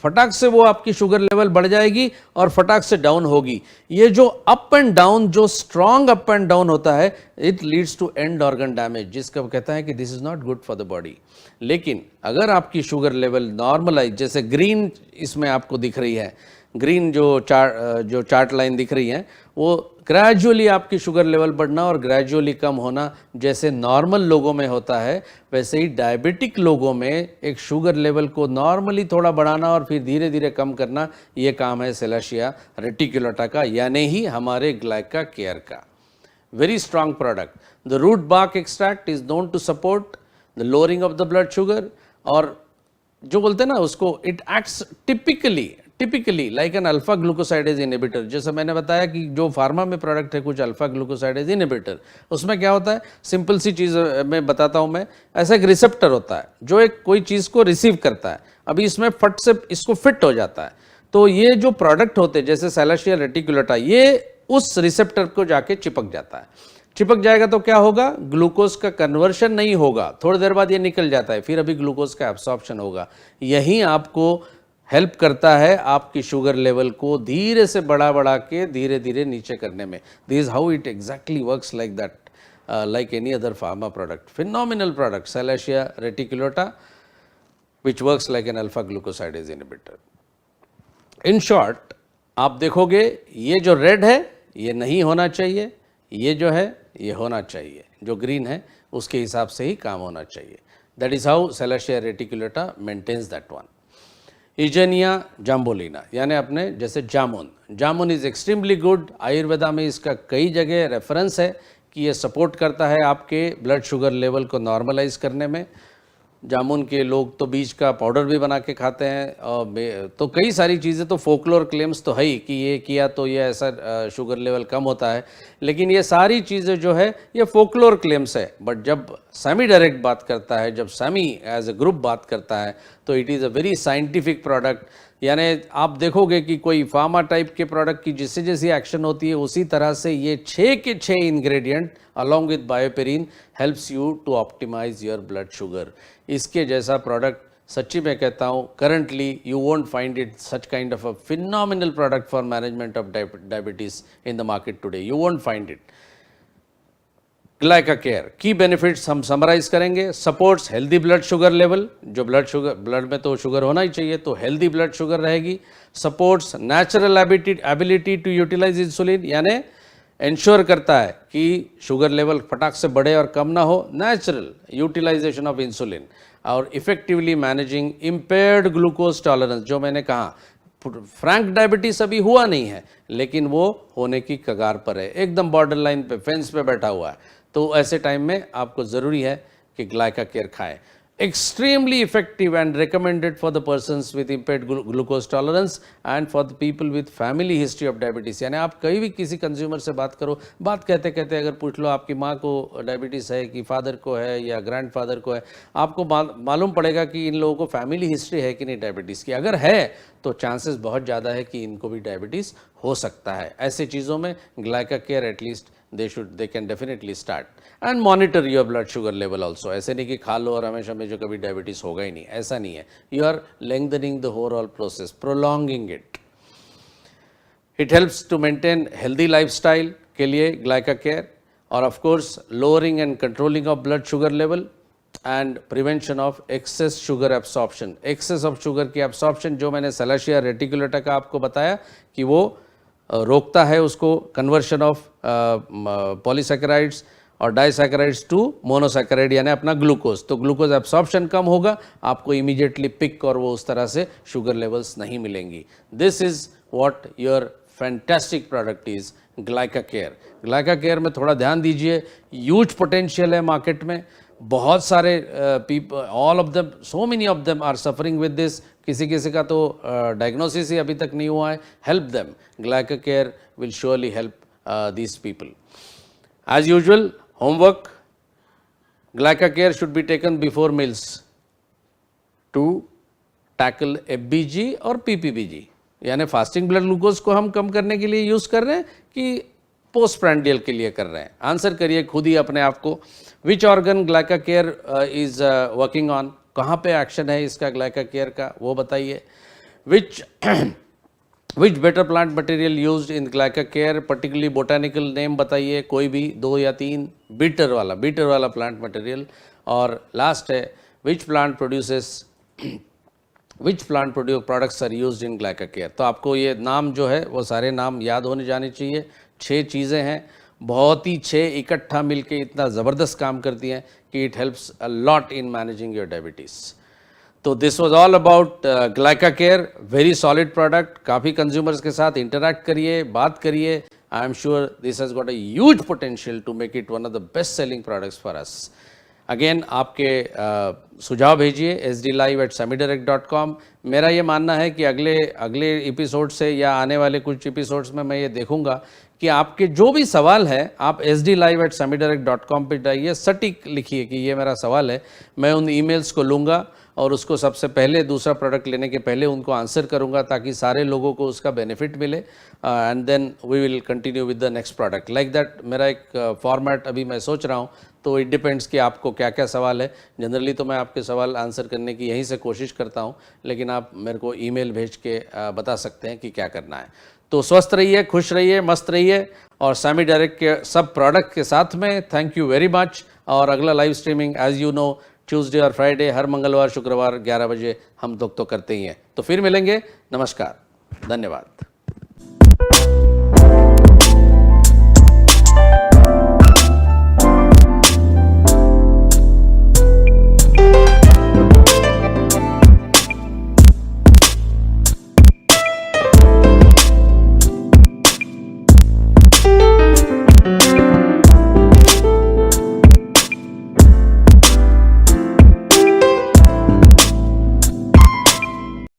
फटाक से वो आपकी शुगर लेवल बढ़ जाएगी और फटाक से डाउन होगी। ये जो अप एंड डाउन, जो स्ट्रॉन्ग अप एंड डाउन होता है, it leads to end organ damage, जिसका कहता है कि this is not good for the body. लेकिन अगर आपकी शुगर लेवल नॉर्मलाइज, जैसे ग्रीन इसमें आपको दिख रही है, ग्रीन जो चार्ट लाइन दिख रही है, वो ग्रेजुअली आपकी शुगर लेवल बढ़ना और ग्रेजुअली कम होना जैसे नॉर्मल लोगों में होता है, वैसे ही डायबिटिक लोगों में एक शुगर लेवल को नॉर्मली थोड़ा बढ़ाना और फिर धीरे धीरे कम करना, ये काम है सेलेशिया रेटिकुलेटा का, यानी ही हमारे ग्लाइका केयर का। Very strong product. The root bark extract is known to support the lowering of the blood sugar, और जो बोलते हैं ना उसको, it acts typically like an alpha glucosidase inhibitor. जैसे मैंने बताया कि जो फार्मा में प्रोडक्ट है कुछ अल्फा ग्लूकोसाइडेज इनहिबिटर, उसमें क्या होता है, सिंपल सी चीज़ मैं बताता हूँ मैं, ऐसा एक रिसेप्टर होता है जो एक कोई चीज़ को रिसीव करता है, अभी इसमें फट से इसको फिट हो जाता है, तो ये जो प्रोडक्ट होते हैं जैसे सेलेशिया रेटिकुलेटा, ये उस रिसेप्टर को जाके चिपक जाता है। चिपक जाएगा तो क्या होगा, ग्लूकोज का कन्वर्शन नहीं होगा, थोड़ी देर बाद ये निकल जाता है, फिर अभी ग्लूकोज का एब्सॉर्प्शन होगा। यही आपको हेल्प करता है आपकी शुगर लेवल को धीरे से बढ़ा के धीरे धीरे नीचे करने में। This is how it exactly works, like that, like any other pharma product. Phenomenal product, Salacia reticulata, which works like an alpha glucosidase inhibitor. In short, आप देखोगे ये जो रेड है ये नहीं होना चाहिए, ये जो है ये होना चाहिए, जो ग्रीन है उसके हिसाब से ही काम होना चाहिए। That is how Salacia reticulata maintains that one. इजेनिया जाम्बोलिना, यानी अपने जैसे जामुन इज एक्सट्रीमली गुड। आयुर्वेदा में इसका कई जगह रेफरेंस है कि ये सपोर्ट करता है आपके ब्लड शुगर लेवल को नॉर्मलाइज करने में। जामुन के लोग तो बीज का पाउडर भी बना के खाते हैं, और तो कई सारी चीज़ें, तो फोकलोर क्लेम्स तो है ही कि ये किया तो ये ऐसा शुगर लेवल कम होता है, लेकिन ये सारी चीज़ें जो है ये फोकलोर क्लेम्स है। बट जब सेमी डायरेक्ट बात करता है, जब सेमी एज ए ग्रुप बात करता है, तो it is a very scientific product. यानी आप देखोगे कि कोई फार्मा टाइप के प्रोडक्ट की जिससे जैसी एक्शन होती है, उसी तरह से ये 6 के 6 ingredient along with Bioperine helps you to optimise your blood sugar. इसके जैसा प्रोडक्ट सच्ची मैं कहता हूँ, currently you won't find it such kind of a phenomenal product for management of diabetes in the market today, you won't find it. Glyca Care की benefits हम summarise करेंगे। Supports healthy blood sugar level, जो blood में तो sugar होना ही चाहिए, तो हेल्दी ब्लड शुगर रहेगी। Supports natural ability to utilize insulin, यानी इंश्योर करता है कि शुगर लेवल फटाक से बढ़े और कम ना हो, नेचुरल यूटिलाइजेशन ऑफ इंसुलिन। और effectively managing impaired glucose tolerance, जो मैंने कहा फ्रैंक डायबिटीज अभी हुआ नहीं है, लेकिन वो होने की कगार पर है, एकदम बॉर्डर लाइन पे, फेंस पे बैठा हुआ है। तो ऐसे टाइम में आपको ज़रूरी है कि ग्लाइका केयर खाएं। Extremely effective and recommended for the persons with impaired glucose tolerance and for the people with family history of diabetes. यानी आप कहीं भी किसी कंज्यूमर से बात करो, बात कहते कहते अगर पूछ लो आपकी माँ को डायबिटीज़ है कि फादर को है या ग्रैंडफादर को है, आपको मालूम पड़ेगा कि इन लोगों को फैमिली हिस्ट्री है कि नहीं डायबिटीज़ की। अगर है तो चांसेस बहुत ज़्यादा है कि इनको भी डायबिटीज़ हो सकता है। ऐसे चीज़ों में Glyca Care at least they can definitely start and monitor your blood sugar level also. ऐसे नहीं कि खा लो और हमेशा में जो कभी डायबिटीज़ होगा ही नहीं, ऐसा नहीं है। You are lengthening the overall process, prolonging it. It helps to maintain healthy lifestyle के लिए ग्लाइका केयर, और of course lowering and controlling of blood sugar level and prevention of excess sugar absorption. excess of sugar की absorption जो मैंने Salacia reticulata का आपको बताया कि वो रोकता है उसको कन्वर्शन ऑफ पॉलीसैकेराइड्स और डाइसैकेराइड्स टू मोनोसैकेराइड, यानी अपना ग्लूकोज। तो ग्लूकोज एब्सॉर्प्शन कम होगा, आपको इमीडिएटली पिक और वो उस तरह से शुगर लेवल्स नहीं मिलेंगी। This is what your fantastic product is Glyca care. Glyca Care में थोड़ा ध्यान दीजिए, ह्यूज पोटेंशियल है मार्केट में, बहुत सारे people, all of them, so many of them are suffering with this. किसी किसी का तो डायग्नोसिस ही अभी तक नहीं हुआ है। Help them, Glyca Care will surely help these people. As usual, homework, Glycacare should be taken before meals to tackle FBG और PPBG, यानी फास्टिंग ब्लड ग्लूकोज को हम कम करने के लिए यूज़ कर रहे हैं कि पोस्ट प्रैंडियल के लिए कर रहे हैं? आंसर करिए खुद ही अपने आप को। Which organ Glyca Care is working on, कहाँ पे एक्शन है इसका ग्लाइकाकेयर का, वो बताइए। Which better plant material used in Glyca Care, particularly botanical name बताइए, कोई भी 2 या 3। बीटर वाला प्लांट मटेरियल। और लास्ट है which plant products are used in Glyca Care. तो आपको ये नाम जो है वो सारे नाम याद होने जाने चाहिए। 6 चीज़ें हैं, बहुत ही 6 इकट्ठा मिलके इतना ज़बरदस्त काम करती हैं कि it helps a lot in managing your diabetes. तो this was all about Glyca Care, very solid product. काफ़ी कंज्यूमर्स के साथ इंटरैक्ट करिए, बात करिए। I am sure this has got a huge potential to make it one of the best selling products for us. Again आपके सुझाव भेजिए sdlive@samidirect.com। मेरा ये मानना है कि अगले एपिसोड से या आने वाले कुछ एपिसोड्स में मैं ये देखूंगा कि आपके जो भी सवाल है आप sdlive@samidirect.com पे जाइए, सटीक लिखिए कि ये मेरा सवाल है। मैं उन ईमेल्स को लूँगा और उसको सबसे पहले दूसरा प्रोडक्ट लेने के पहले उनको आंसर करूंगा ताकि सारे लोगों को उसका बेनिफिट मिले। And then we will continue with the next product like that. मेरा एक फॉर्मेट अभी मैं सोच रहा हूँ, तो इट डिपेंड्स कि आपको क्या क्या सवाल है। जनरली तो मैं आपके सवाल आंसर करने की यहीं से कोशिश करता हूँ, लेकिन आप मेरे को ईमेल भेज के बता सकते हैं कि क्या करना है। तो स्वस्थ रहिए, खुश रहिए, मस्त रहिए और सामी डायरेक्ट के सब प्रोडक्ट के साथ में थैंक यू वेरी मच। और अगला live streaming as you know Tuesday और फ्राइडे, हर मंगलवार शुक्रवार 11 बजे हम लोग तो करते ही हैं। तो फिर मिलेंगे, नमस्कार, धन्यवाद।